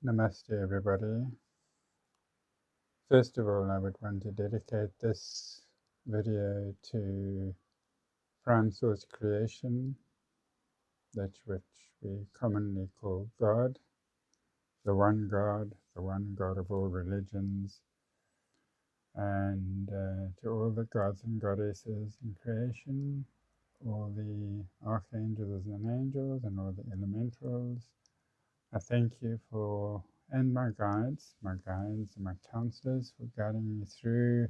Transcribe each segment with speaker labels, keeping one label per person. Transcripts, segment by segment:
Speaker 1: Namaste, everybody. First of all, I would want to dedicate this video to Prime Source Creation, that which we commonly call God, the one God of all religions, and to all the gods and goddesses in creation, all the archangels and angels, and all the elementals. I thank you for, and my guides and my counselors for guiding me through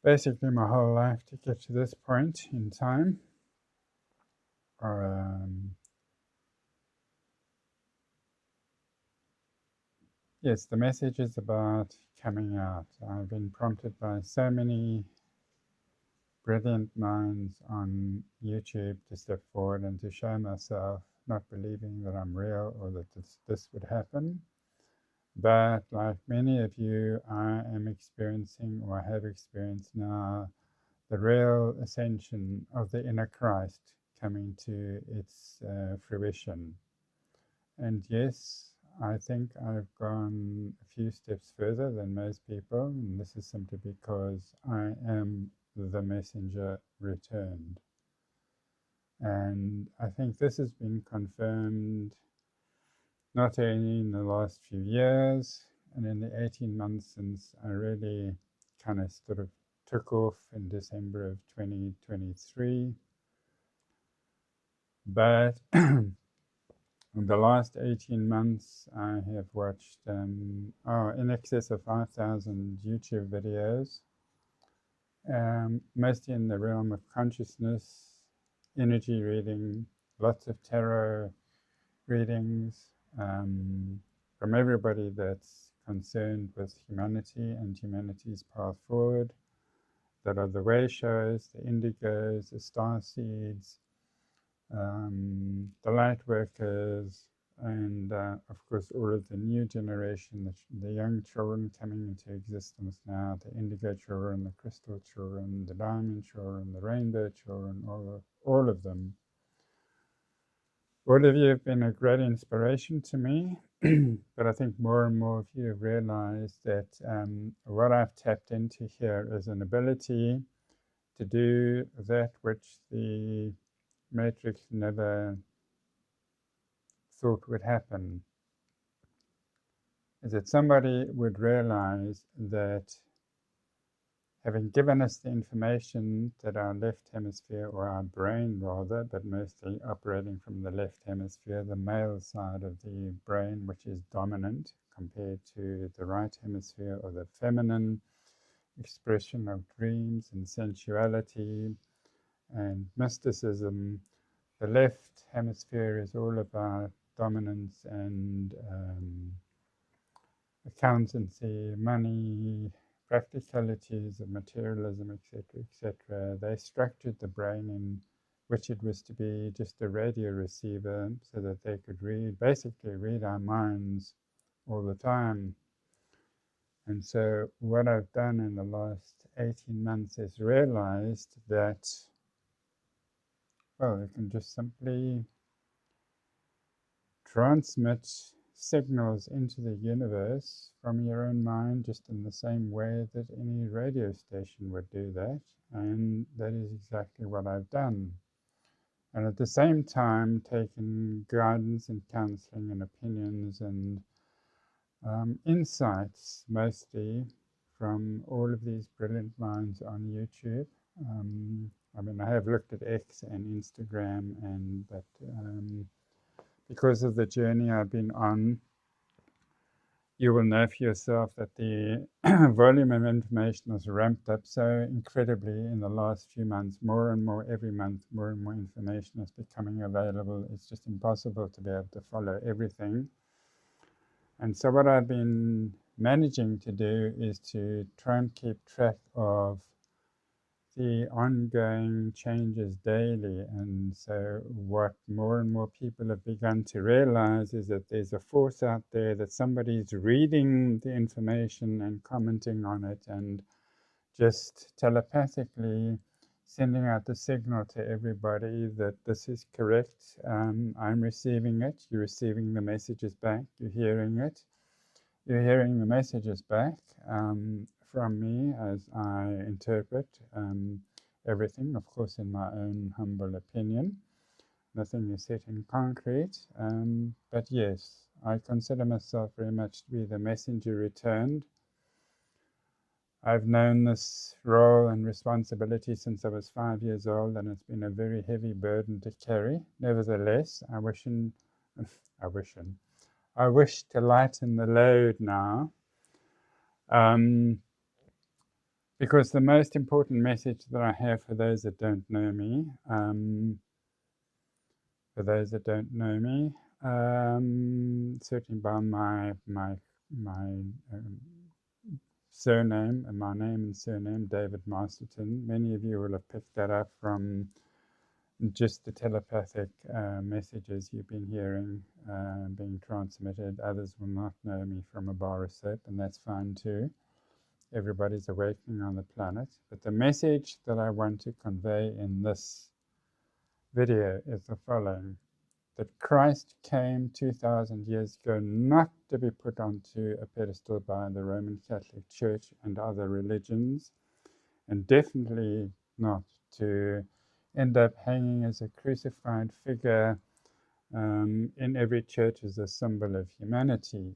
Speaker 1: basically my whole life to get to this point in time. Yes, the message is about coming out. I've been prompted by so many brilliant minds on YouTube to step forward and to show myself, not believing that I'm real or that this would happen. But like many of you, I am experiencing, or have experienced now, the real ascension of the inner Christ coming to its fruition. And yes, I think I've gone a few steps further than most people, and this is simply because I am the messenger returned. And I think this has been confirmed not only in the last few years and in the 18 months since I really kind of sort of took off in December of 2023, but in the last 18 months I have watched in excess of 5,000 YouTube videos, mostly in the realm of consciousness, energy reading, lots of tarot readings, from everybody that's concerned with humanity and humanity's path forward, that are the way shows, the indigos, the star seeds, the light workers, and of course all of the new generation, the young children coming into existence now, the indigo children, the crystal children, the diamond children, the rainbow children, all of them. All of you have been a great inspiration to me, but I think more and more of you have realized that what I've tapped into here is an ability to do that which the Matrix never thought would happen. Is that somebody would realize that having given us the information that our left hemisphere, or our brain rather, but mostly operating from the left hemisphere, the male side of the brain, which is dominant compared to the right hemisphere, or the feminine expression of dreams and sensuality and mysticism. The left hemisphere is all about dominance and accountancy, money, practicalities of materialism, etc. They structured the brain in which it was to be just a radio receiver, so that they could basically read our minds all the time. And so what I've done in the last 18 months is realized that, well, you can just simply transmit signals into the universe from your own mind, just in the same way that any radio station would do that. And that is exactly what I've done. And at the same time, taken guidance and counseling and opinions and insights, mostly from all of these brilliant minds on YouTube. I mean, I have looked at X and Instagram, but because of the journey I've been on, you will know for yourself that the volume of information has ramped up so incredibly in the last few months. More and more every month, more and more information is becoming available. It's just impossible to be able to follow everything. And so what I've been managing to do is to try and keep track of the ongoing changes daily. And so what more and more people have begun to realize is that there's a force out there, that somebody's reading the information and commenting on it, and just telepathically sending out the signal to everybody that this is correct. I'm receiving it. You're receiving the messages back. You're hearing it. You're hearing the messages back from me as I interpret everything, of course, in my own humble opinion. Nothing is set in concrete. But yes, I consider myself very much to be the messenger returned. I've known this role and responsibility since I was 5 years old, and it's been a very heavy burden to carry. Nevertheless, I wish to lighten the load now, because the most important message that I have for those that don't know me, certainly by my surname and my name and surname, David Masterton. Many of you will have picked that up from just the telepathic messages you've been hearing being transmitted. Others will not know me from a bar of soap, and that's fine too. Everybody's awakening on the planet. But the message that I want to convey in this video is the following: that Christ came 2,000 years ago not to be put onto a pedestal by the Roman Catholic Church and other religions, and definitely not to end up hanging as a crucified figure in every church as a symbol of humanity.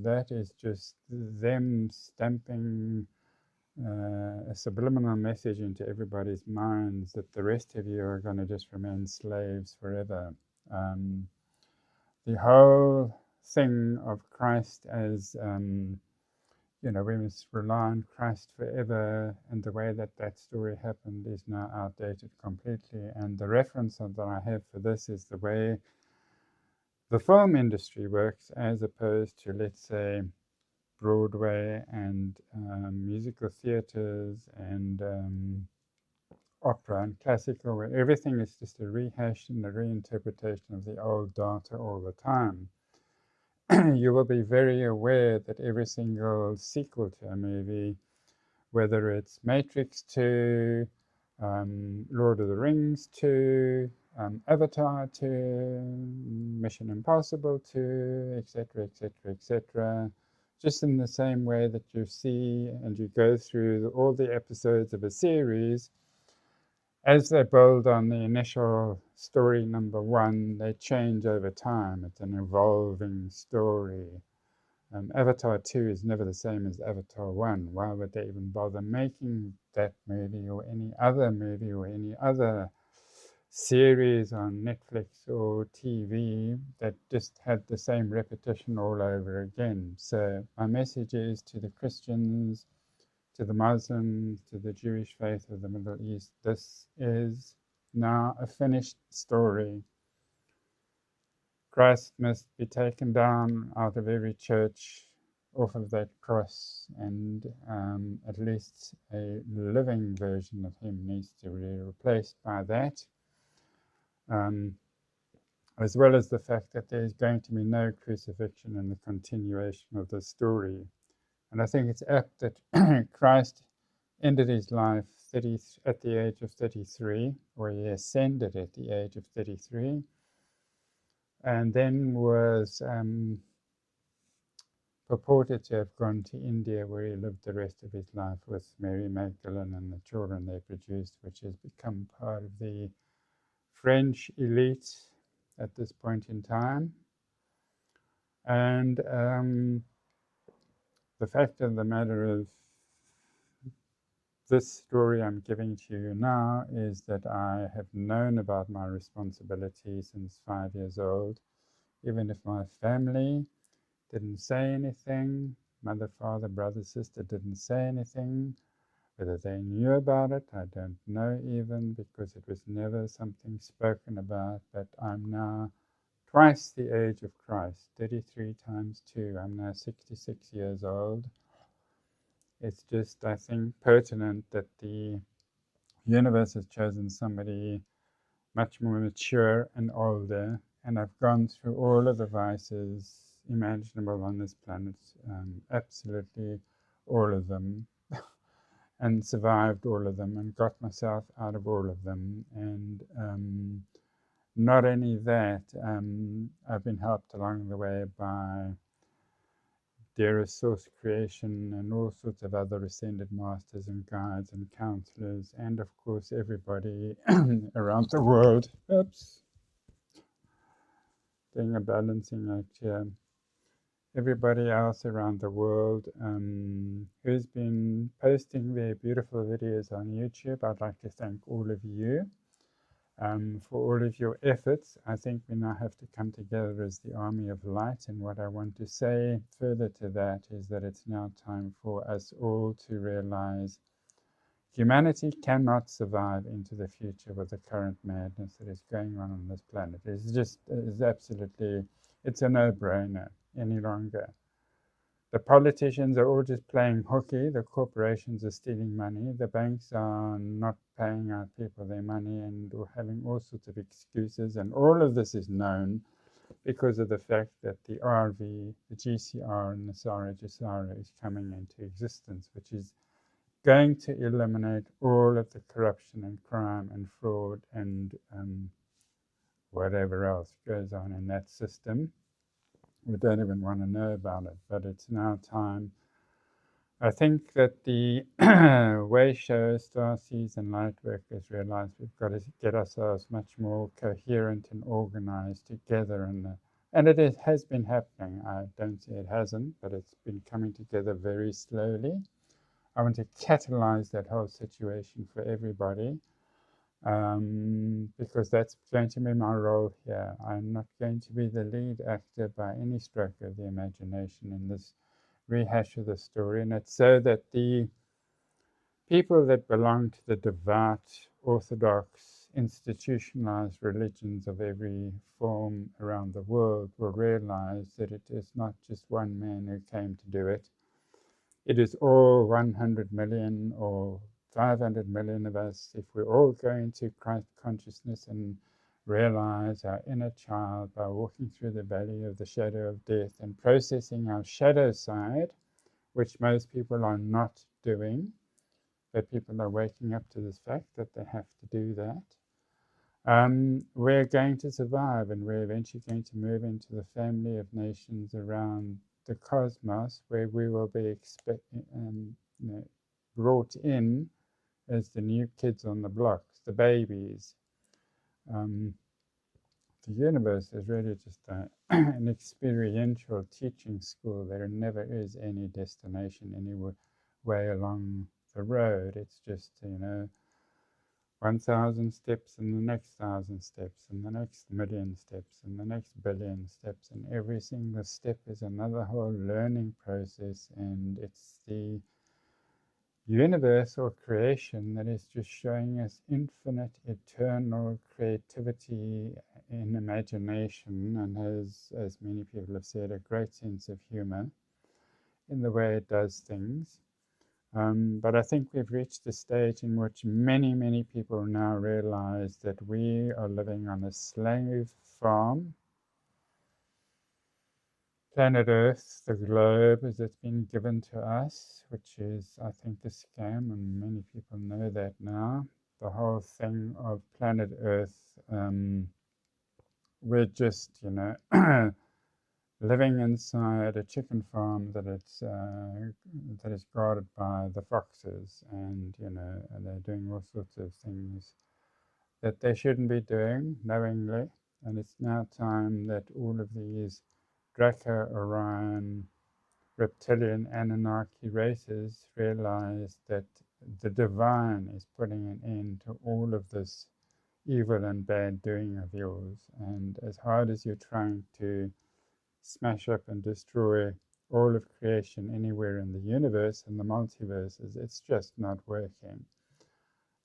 Speaker 1: That is just them stamping a subliminal message into everybody's minds that the rest of you are going to just remain slaves forever. The whole thing of Christ as, we must rely on Christ forever, and the way that story happened is now outdated completely. And the reference that I have for this is the way the film industry works, as opposed to, let's say, Broadway and musical theatres and opera and classical, where everything is just a rehash and a reinterpretation of the old data all the time. You will be very aware that every single sequel to a movie, whether it's Matrix 2, Lord of the Rings 2, Avatar 2, Mission Impossible 2, etc., etc., etc., just in the same way that you see and you go through all the episodes of a series, as they build on the initial story number one, they change over time. It's an evolving story. Avatar 2 is never the same as Avatar 1. Why would they even bother making that movie or any other series on Netflix or TV that just had the same repetition all over again? So my message is to the Christians, to the Muslims, to the Jewish faith of the Middle East, this is now a finished story. Christ must be taken down out of every church, off of that cross, and at least a living version of him needs to be replaced by that, as well as the fact that there's going to be no crucifixion in the continuation of the story. And I think it's apt that Christ ended his life at the age of 33, or he ascended at the age of 33, and then was purported to have gone to India, where he lived the rest of his life with Mary Magdalene and the children they produced, which has become part of the French elite at this point in time. And the fact of the matter is, this story I'm giving to you now is that I have known about my responsibility since 5 years old. Even if my family didn't say anything, mother, father, brother, sister didn't say anything, whether they knew about it, I don't know even, because it was never something spoken about. But I'm now twice the age of Christ, 33 times 2. I'm now 66 years old. It's just, I think, pertinent that the universe has chosen somebody much more mature and older, and I've gone through all of the vices imaginable on this planet, absolutely all of them. and survived all of them and got myself out of all of them. And not only that, I've been helped along the way by dearest source creation and all sorts of other ascended masters and guides and counselors, and of course everybody around the world. Oops, doing a balancing act here. Everybody else around the world who's been posting their beautiful videos on YouTube. I'd like to thank all of you for all of your efforts. I think we now have to come together as the army of light. And what I want to say further to that is that it's now time for us all to realize humanity cannot survive into the future with the current madness that is going on this planet. It's absolutely, it's a no-brainer any longer. The politicians are all just playing hooky. The corporations are stealing money. The banks are not paying out people their money and having all sorts of excuses. And all of this is known because of the fact that the RV, the GCR, and the SARA JASARA is coming into existence, which is going to eliminate all of the corruption and crime and fraud and whatever else goes on in that system. We don't even want to know about it, but it's now time. I think that the way show, starseeds and lightworkers realize we've got to get ourselves much more coherent and organized together. And it has been happening. I don't say it hasn't, but it's been coming together very slowly. I want to catalyze that whole situation for everybody. Because that's going to be my role here. I'm not going to be the lead actor by any stroke of the imagination in this rehash of the story. And it's so that the people that belong to the devout, orthodox, institutionalized religions of every form around the world will realize that it is not just one man who came to do it. It is all 100 million or 500 million of us. If we all go into Christ consciousness and realize our inner child by walking through the valley of the shadow of death and processing our shadow side, which most people are not doing, but people are waking up to this fact that they have to do that. We're going to survive, and we're eventually going to move into the family of nations around the cosmos, where we will be brought in as the new kids on the block, the babies. The universe is really just an experiential teaching school. There never is any destination, any way along the road. It's just, 1,000 steps and the next 1,000 steps and the next million steps and the next billion steps, and every single step is another whole learning process. And it's the universe or creation that is just showing us infinite, eternal creativity and imagination, and has, as many people have said, a great sense of humor in the way it does things. But I think we've reached a stage in which many, many people now realize that we are living on a slave farm. Planet Earth, the globe as it's been given to us, which is, I think, a scam, and many people know that now. The whole thing of planet Earth, we're just, living inside a chicken farm that is guarded by the foxes, and and they're doing all sorts of things that they shouldn't be doing knowingly. And it's now time that all of these Draco, Orion, reptilian, Anunnaki races realize that the divine is putting an end to all of this evil and bad doing of yours. And as hard as you're trying to smash up and destroy all of creation anywhere in the universe and the multiverses, it's just not working.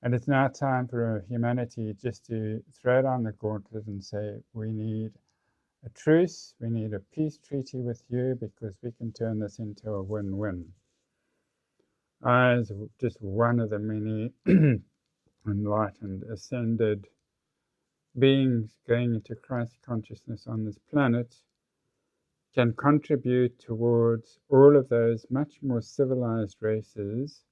Speaker 1: And it's now time for humanity just to throw down the gauntlet and say, we need a truce, we need a peace treaty with you, because we can turn this into a win-win. As just one of the many enlightened, ascended beings going into Christ consciousness on this planet, can contribute towards all of those much more civilized races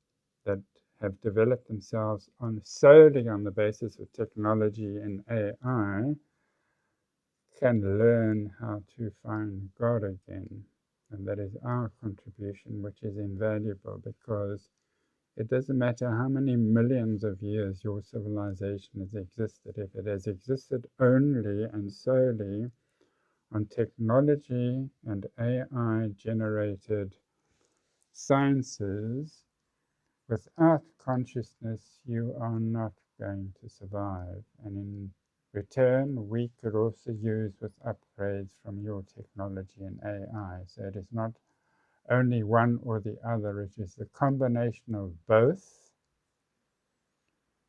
Speaker 1: that have developed themselves solely on the basis of technology and AI can learn how to find God again. And that is our contribution, which is invaluable, because it doesn't matter how many millions of years your civilization has existed. If it has existed only and solely on technology and AI-generated sciences, without consciousness, you are not going to survive. And in return, we could also use with upgrades from your technology and AI. So it is not only one or the other, it is the combination of both,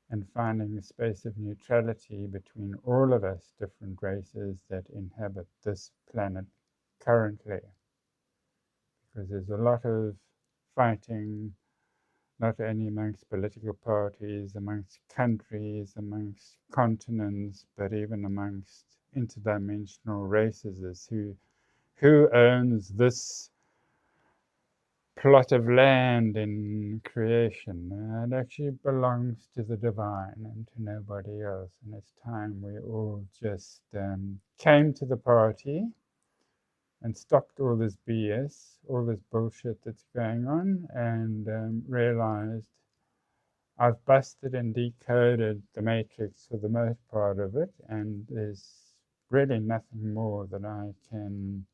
Speaker 1: and finding a space of neutrality between all of us different races that inhabit this planet currently. Because there's a lot of fighting, not only amongst political parties, amongst countries, amongst continents, but even amongst interdimensional races as who owns this plot of land in creation. It actually belongs to the divine and to nobody else. And it's time we all just came to the party and stopped all this BS, all this bullshit that's going on, and realized I've busted and decoded the matrix for the most part of it, and there's really nothing more that I can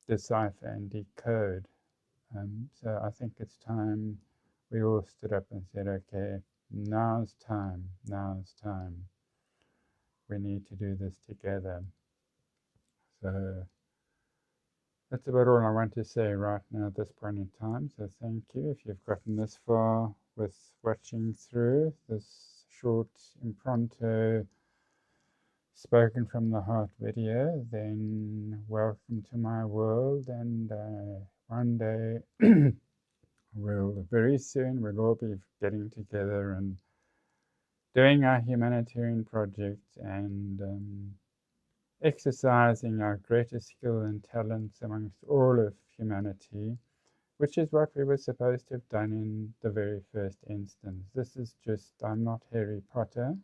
Speaker 1: decipher and decode. So I think it's time we all stood up and said, okay, now's time. We need to do this together. So that's about all I want to say right now at this point in time. So thank you if you've gotten this far with watching through this short impromptu spoken from the heart video. Then welcome to my world, and one day very soon we'll all be getting together and doing our humanitarian project and exercising our greatest skill and talents amongst all of humanity, which is what we were supposed to have done in the very first instance. This is just, I'm not Harry Potter.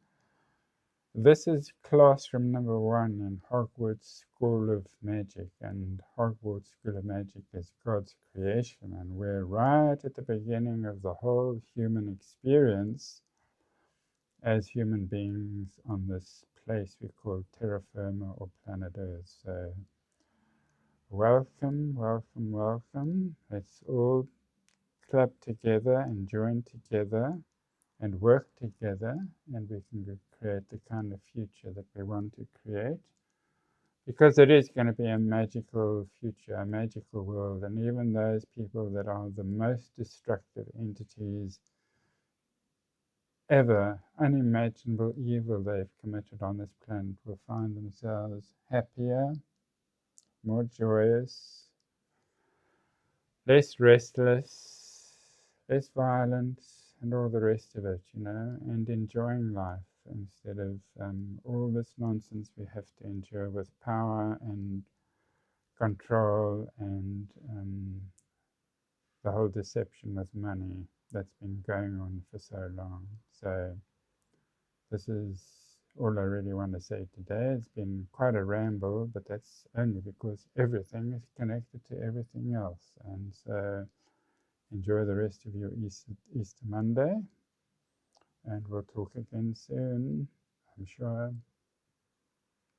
Speaker 1: This is classroom number 1 in Hogwarts School of Magic, and Hogwarts School of Magic is God's creation, and we're right at the beginning of the whole human experience as human beings on this place we call terra firma or planet Earth. So welcome. Let's all club together and join together and work together, and we can create the kind of future that we want to create, because it is going to be a magical future, a magical world. And even those people that are the most destructive entities ever, unimaginable evil they've committed on this planet, will find themselves happier, more joyous, less restless, less violent, and all the rest of it, and enjoying life instead of all this nonsense we have to endure with power and control and the whole deception with money that's been going on for so long. So this is all I really want to say today. It's been quite a ramble, but that's only because everything is connected to everything else. And so enjoy the rest of your Easter Monday, and we'll talk again soon, I'm sure.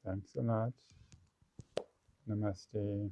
Speaker 1: Thanks a lot. Namaste.